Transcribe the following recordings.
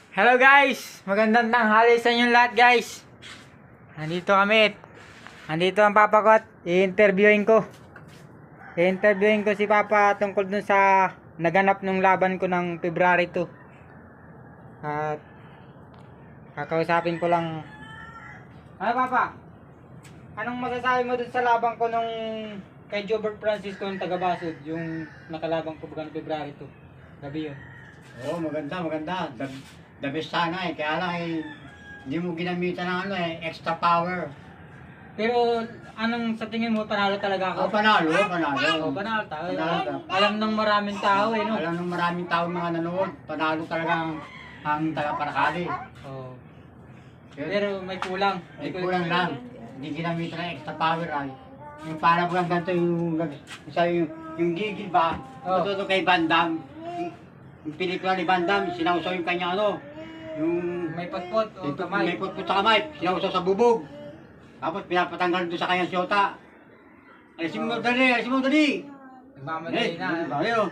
Hello guys! Magandang tanghali sa inyong lahat guys. Nandito kami. Nandito ang papa ko at i-interviewin ko. I-interviewin ko si papa tungkol dun sa naganap nung laban ko ng February 2. At kakausapin ko lang. Ano papa? Anong masasabi mo dun sa laban ko nung kay Jobert Francisco ng taga-Basud, yung nakalabang ko baga ng February 2? Gabi yun. Oo, maganda. The best sana eh. Kaya lang hindi mo ginamitan ng extra power. Pero anong sa tingin mo, panalo talaga ako? Oo, panalo. Oo, panalo tayo. Panalo. Alam ng maraming tao no? Alam ng maraming tao mga nanood, panalo talaga ang taga-Paracali. Oo. Pero Pero may kulang. may kulang lang. Hindi ginamitan ng extra power ay. Yung parang lang ganito yung gigil ba? Oo. Ito kay Van Damme. Yung pelikula ni Van Damme, sinausaw yung kanya yung May potpot o kamay. may putput sa kamay, sinausaw sa bubog. Tapos pinapatanggal doon sa kanyang siyota. Alisin mo dali! Nagmamadali na. Ayun,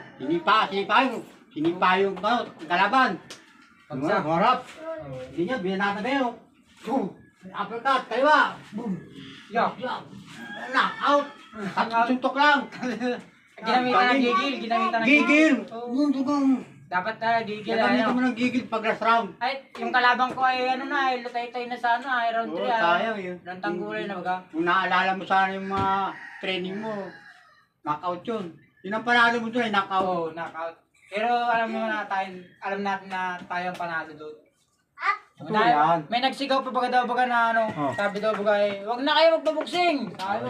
sinipa yung kalaban. Pagsak. Harap. Hindi niya, binanata ba yun? Uppercut, kaliwa. Boom. Yo. Knock out. Suntok lang. Ginamitan ng gigil. Ginamitan ng Gigil. Oo. Yung dugang. Dapat na gigil. Gagamitan mo ng gigil pag last round. Ay, yung kalabang ko ay lutay-tay na sa round 3 Oo, sayang yun. Lantang gulay na baga. Kung naalala mo sana yung mga training mo, knockout yun. Yun ang panalo mo doon, knockout. Oo, knockout. Pero alam natin na tayo ang panalo doon. Ito yan. May nagsigaw pa baga na Oh. sabi daw baga wag na kayo magbabuksing. Sabi mo,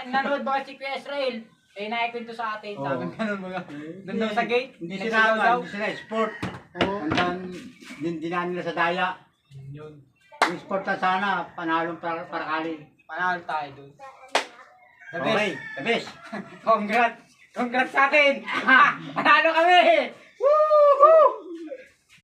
nanood ba si Kuya Israel? Eh, naikwento sa atin. Oh. Sabi ganun baga. Doon daw sa gate. Hindi nagsigaw sila, daw. hindi sila sport. Oo. Hanggang dinaan nila sa daya. Yun. Yung sport na sana, panalong Paracali. Panalo tayo doon. The best. Okay, the best. Congrats! Congrats sa atin! Panalo kami! Woo!